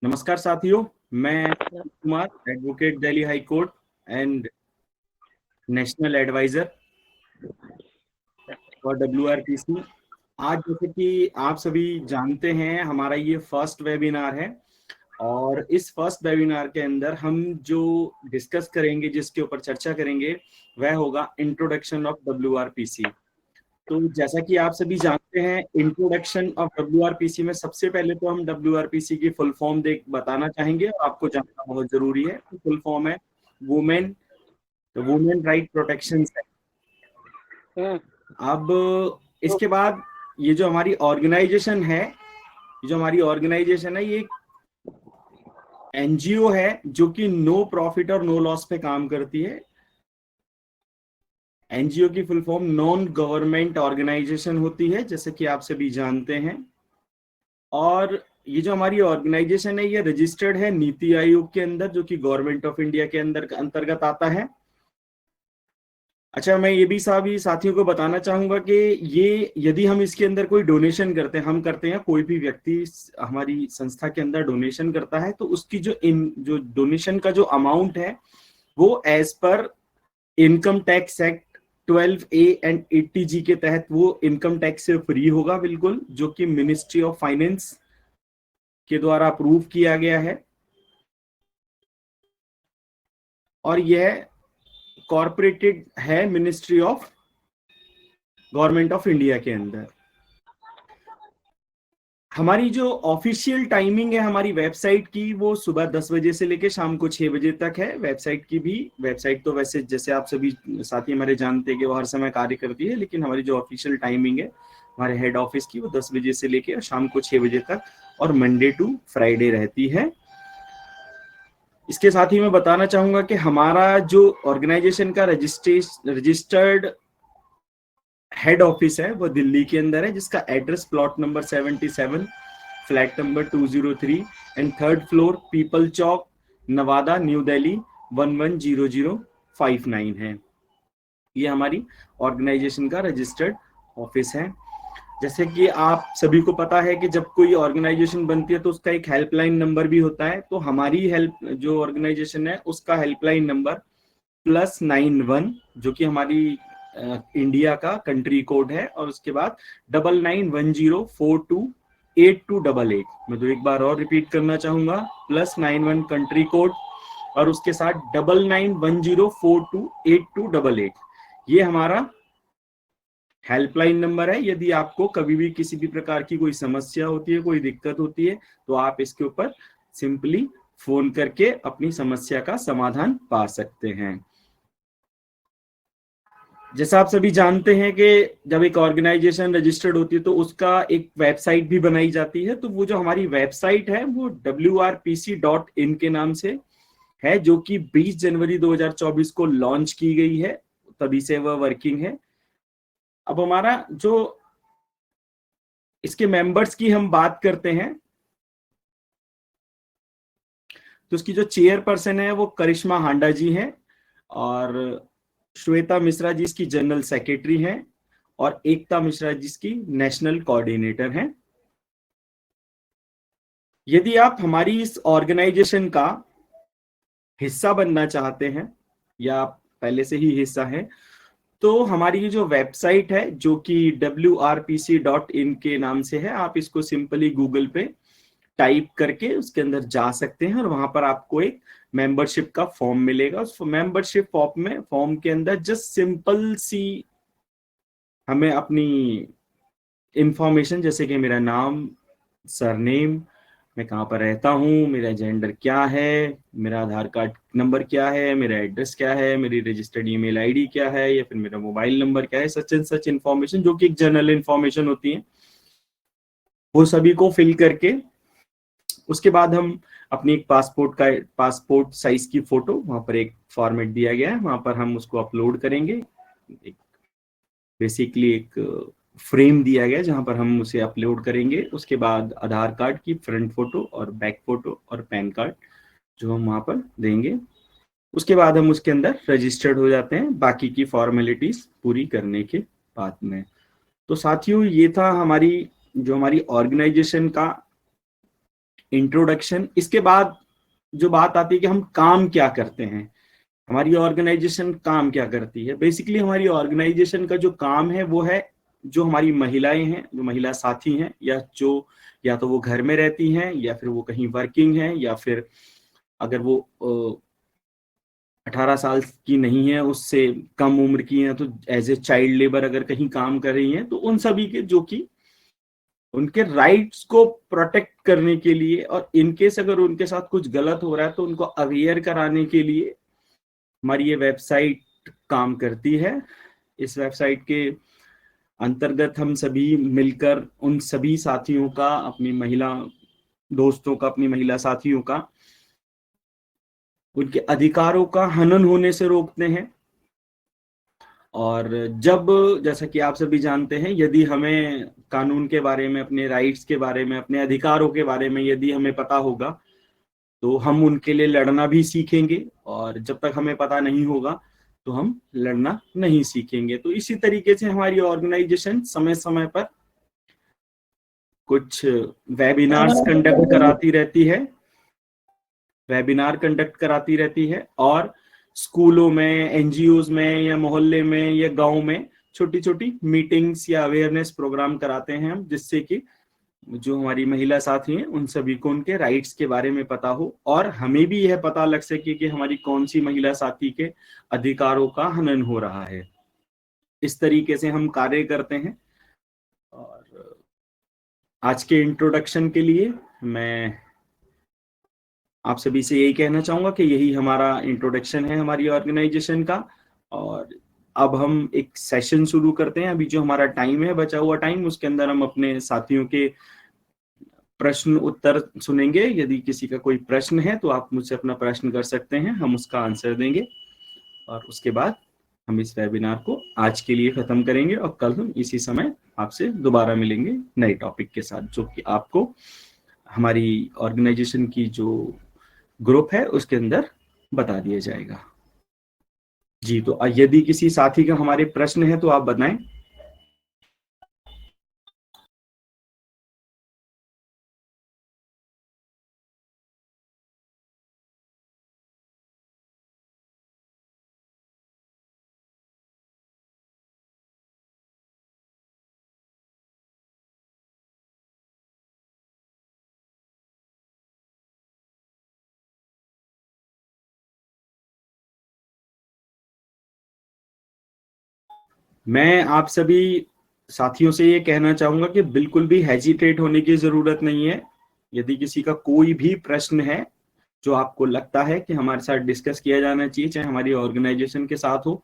नमस्कार साथियों, मैं Kumar, advocate Delhi high court and national advisor for WRPC। आज जैसे कि आप सभी जानते हैं, हमारा ये फर्स्ट वेबिनार है और इस फर्स्ट वेबिनार के अंदर हम जो डिस्कस करेंगे, जिसके ऊपर चर्चा करेंगे, वह होगा इंट्रोडक्शन ऑफ WRPC। तो जैसा कि आप सभी जानते हैं, इंट्रोडक्शन ऑफ WRPC में सबसे पहले तो हम WRPC की फुल फॉर्म बताना चाहेंगे और आपको जानना बहुत जरूरी है। तो फुल फॉर्म है women women right protection act. अब इसके बाद ये जो हमारी ऑर्गेनाइजेशन है, ये NGO है जो कि नो प्रॉफिट और नो लॉस पे काम करती है। NGO की full form non government organisation होती है, जैसे कि आप सभी जानते हैं। और ये जो हमारी ऑर्गेनाइजेशन है, ये रजिस्टर्ड है नीति आयोग के अंदर, जो कि गवर्नमेंट ऑफ इंडिया के अंतर्गत आता है। अच्छा, मैं ये भी सभी साथियों को बताना चाहूंगा कि ये यदि हम इसके अंदर कोई डोनेशन करते हैं, कोई भी व्यक्ति हमारी संस्था के अंदर डोनेशन करता है, तो उसकी जो डोनेशन का जो अमाउंट है, वो as per income tax act 12A and 80G के तहत वो इनकम टैक्स से फ्री होगा बिल्कुल, जो कि मिनिस्ट्री ऑफ फाइनेंस के द्वारा अप्रूव किया गया है। और यह कॉर्पोरेटेड है ministry of government of India के अंदर। हमारी जो ऑफिशियल टाइमिंग है हमारी वेबसाइट की, वो सुबह 10 बजे से लेकर शाम को 6 बजे तक है। वेबसाइट तो वैसे जैसे आप सभी साथी हमारे जानते हैं कि वो हर समय कार्य करती है, लेकिन हमारी जो ऑफिशियल टाइमिंग है हमारे हेड ऑफिस की, वो 10 बजे से लेकर शाम को 6 बजे तक और मंडे टू फ्राइडे रहती है। इसके साथ ही मैं बताना चाहूंगा कि हमारा जो ऑर्गेनाइजेशन का रजिस्टर्ड हेड ऑफिस है वो दिल्ली के अंदर है, जिसका address plot number 77, flat number 203 and third floor, people Chowk, Nawada, new Delhi 110059 है। ये हमारी ऑर्गेनाइजेशन का रजिस्टर्ड ऑफिस है। जैसे कि आप सभी को पता है कि जब कोई ऑर्गेनाइजेशन बनती है तो उसका एक हेल्पलाइन नंबर भी होता है। तो हमारी जो ऑर्गेनाइजेशन है उसका हेल्पलाइन नंबर +91, जो कि हमारी इंडिया का कंट्री कोड है, और उसके बाद 9910428288। मैं तो एक बार और रिपीट करना चाहूंगा, +91 कंट्री कोड और उसके साथ 9910428288। ये हमारा हेल्पलाइन नंबर है। यदि आपको कभी भी किसी भी प्रकार की कोई समस्या होती है, कोई दिक्कत होती है, तो आप इसके ऊपर सिंपली फोन करके अपनी समस्या का समाधान पा सकते हैं। जैसा आप सभी जानते हैं कि जब एक ऑर्गेनाइजेशन रजिस्टर्ड होती है तो उसका एक वेबसाइट भी बनाई जाती है। तो वो जो हमारी वेबसाइट है वो WRPC.in के नाम से है, जो कि 20 जनवरी 2024 को लॉन्च की गई है, तभी से वह वर्किंग है। अब हमारा जो इसके मेंबर्स की हम बात करते हैं, तो उसकी जो चेयरपर्सन है वो करिश्मा हांडा जी हैं, और श्वेता मिश्रा जी इसकी जनरल सेक्रेटरी हैं, और एकता मिश्रा जी इसकी नेशनल कोऑर्डिनेटर हैं। यदि आप हमारी इस ऑर्गेनाइजेशन का हिस्सा बनना चाहते हैं या पहले से ही हिस्सा हैं, तो हमारी ये जो वेबसाइट है जो कि WRPC.in के नाम से है, आप इसको सिंपली गूगल पे टाइप करके उसके अंदर जा सकते हैं और वहां पर आपको एक मेंबरशिप का फॉर्म मिलेगा। उस मेंबरशिप फॉर्म के अंदर जस्ट सिंपल सी हमें अपनी इंफॉर्मेशन, जैसे कि मेरा नाम, सरनेम, मैं कहाँ पर रहता हूँ, मेरा जेंडर क्या है, मेरा आधार कार्ड नंबर क्या है, मेरा एड्रेस क्या है, मेरी रजिस्टर्ड ईमेल आईडी क्या है, या फिर मेरा मोबाइल नंबर क्या है, सच एंड सच इंफॉर्मेशन जो कि एक जनरल इंफॉर्मेशन होती है, वो सभी को फिल करके उसके बाद हम अपनी एक पासपोर्ट साइज की फोटो, वहां पर एक फॉर्मेट दिया गया है, वहां पर हम उसको अपलोड करेंगे। बेसिकली एक फ्रेम दिया गया जहां पर हम उसे अपलोड करेंगे। उसके बाद आधार कार्ड की फ्रंट फोटो और बैक फोटो और पैन कार्ड जो हम वहां पर देंगे। उसके बाद हम उसके अंदर रजिस्टर्ड हो जाते हैं, बाकी की फॉर्मेलिटीज पूरी करने के बाद में। तो साथियों, ये था हमारी ऑर्गेनाइजेशन का इंट्रोडक्शन। इसके बाद जो बात आती है कि हम काम क्या करते हैं, हमारी ऑर्गेनाइजेशन काम क्या करती है। बेसिकली हमारी ऑर्गेनाइजेशन का जो काम है वो है, जो हमारी महिलाएं हैं, जो महिला साथी हैं, या जो या तो वो घर में रहती हैं, या फिर वो कहीं वर्किंग हैं, या फिर अगर वो 18 साल की नहीं है, उससे कम उम्र की हैं, तो एज ए चाइल्ड लेबर अगर कहीं काम कर रही हैं, तो उन सभी के जो कि उनके राइट्स को प्रोटेक्ट करने के लिए, और इनकेस अगर उनके साथ कुछ गलत हो रहा है तो उनको अवेयर कराने के लिए हमारी ये वेबसाइट काम करती है। इस वेबसाइट के अंतर्गत हम सभी मिलकर उन सभी साथियों का, अपनी महिला दोस्तों का, अपनी महिला साथियों का, उनके अधिकारों का हनन होने से रोकते हैं। और जब, जैसा कि आप सभी जानते हैं, यदि हमें कानून के बारे में, अपने राइट्स के बारे में, अपने अधिकारों के बारे में यदि हमें पता होगा, तो हम उनके लिए लड़ना भी सीखेंगे, और जब तक हमें पता नहीं होगा तो हम लड़ना नहीं सीखेंगे। तो इसी तरीके से हमारी ऑर्गेनाइजेशन समय समय पर कुछ वेबिनार्स कंडक्ट कराती रहती है, वेबिनार कंडक्ट कराती रहती है, और स्कूलों में, एनजीओज में, या मोहल्ले में, या गांव में छोटी छोटी मीटिंग्स या अवेयरनेस प्रोग्राम कराते हैं हम, जिससे कि जो हमारी महिला साथी हैं उन सभी को उनके राइट्स के बारे में पता हो, और हमें भी यह पता लग सके कि हमारी कौन सी महिला साथी के अधिकारों का हनन हो रहा है। इस तरीके से हम कार्य करते हैं। और आज के इंट्रोडक्शन के लिए मैं आप सभी से यही कहना चाहूंगा कि यही हमारा इंट्रोडक्शन है हमारी ऑर्गेनाइजेशन का। और अब हम एक सेशन शुरू करते हैं। अभी जो हमारा टाइम है, बचा हुआ टाइम, उसके अंदर हम अपने साथियों के प्रश्न उत्तर सुनेंगे। यदि किसी का कोई प्रश्न है तो आप मुझसे अपना प्रश्न कर सकते हैं, हम उसका आंसर देंगे, और उसके बाद हम इस वेबिनार को आज के लिए खत्म करेंगे, और कल हम इसी समय आपसे दोबारा मिलेंगे नए टॉपिक के साथ, जो कि आपको हमारी ऑर्गेनाइजेशन की जो ग्रुप है उसके अंदर बता दिया जाएगा। जी, तो यदि किसी साथी का हमारे प्रश्न है तो आप बताएं। मैं आप सभी साथियों से ये कहना चाहूंगा कि बिल्कुल भी हेजिटेट होने की जरूरत नहीं है। यदि किसी का कोई भी प्रश्न है जो आपको लगता है कि हमारे साथ डिस्कस किया जाना चाहिए, चाहे हमारी ऑर्गेनाइजेशन के साथ हो,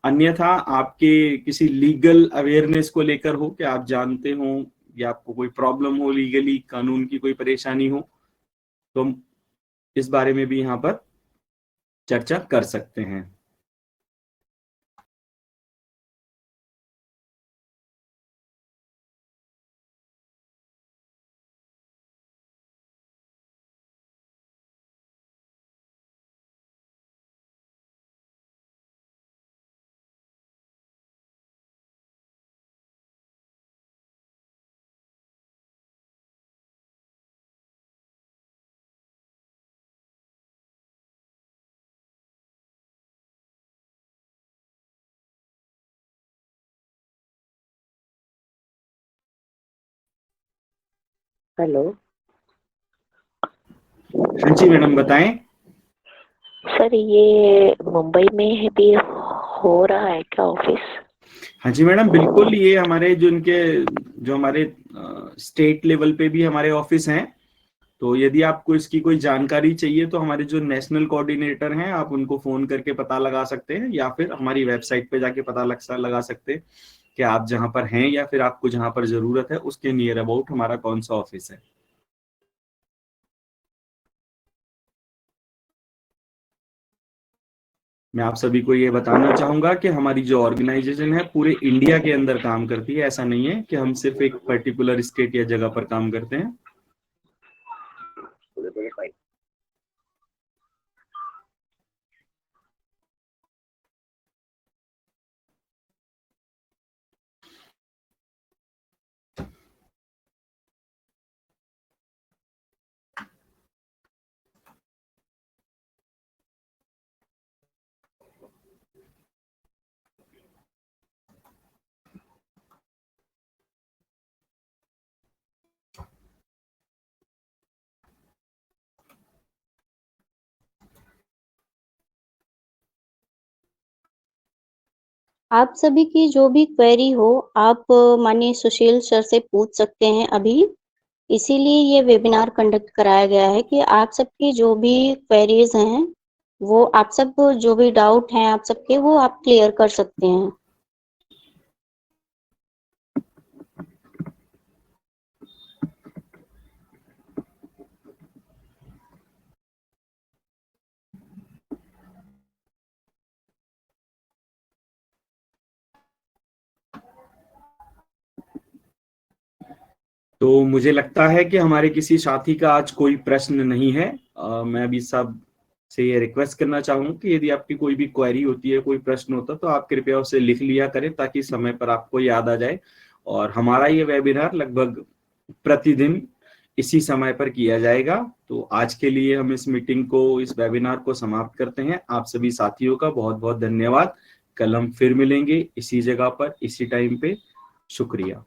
अन्यथा आपके किसी लीगल अवेयरनेस को लेकर हो, कि आप जानते हो या आपको कोई प्रॉब्लम हो, लीगली कानून की कोई परेशानी हो, तो हम इस बारे में भी यहाँ पर चर्चा कर सकते हैं। हेलो हाँ जी मैडम, बताएं। सर, ये मुंबई में है भी हो रहा है क्या ऑफिस? हाँ जी मैडम, बिल्कुल। ये हमारे जो हमारे स्टेट लेवल पे भी हमारे ऑफिस हैं। तो यदि आपको इसकी कोई जानकारी चाहिए तो हमारे जो नेशनल कोऑर्डिनेटर हैं, आप उनको फोन करके पता लगा सकते हैं, या फिर हमारी वेबसाइट पे जाके पता लगा सकते हैं कि आप जहां पर हैं, या फिर आपको जहां पर जरूरत है उसके नियर अबाउट हमारा कौन सा ऑफिस है। मैं आप सभी को ये बताना चाहूंगा कि हमारी जो ऑर्गेनाइजेशन है पूरे इंडिया के अंदर काम करती है। ऐसा नहीं है कि हम सिर्फ एक पर्टिकुलर स्टेट या जगह पर काम करते हैं। आप सभी की जो भी क्वेरी हो आप माननीय सुशील सर से पूछ सकते हैं अभी। इसीलिए ये वेबिनार कंडक्ट कराया गया है कि आप सबकी जो भी क्वेरीज हैं वो आप सब जो भी डाउट हैं आप सबके वो आप क्लियर कर सकते हैं। तो मुझे लगता है कि हमारे किसी साथी का आज कोई प्रश्न नहीं है। मैं भी सब से ये रिक्वेस्ट करना चाहूँ कि यदि आपकी कोई भी क्वेरी होती है, कोई प्रश्न होता है, तो आप कृपया उसे लिख लिया करें ताकि समय पर आपको याद आ जाए। और हमारा ये वेबिनार लगभग प्रतिदिन इसी समय पर किया जाएगा। तो आज के लिए हम इस मीटिंग को, इस वेबिनार को समाप्त करते हैं। आप सभी साथियों का बहुत बहुत धन्यवाद। कल हम फिर मिलेंगे इसी जगह पर, इसी टाइम पे। शुक्रिया।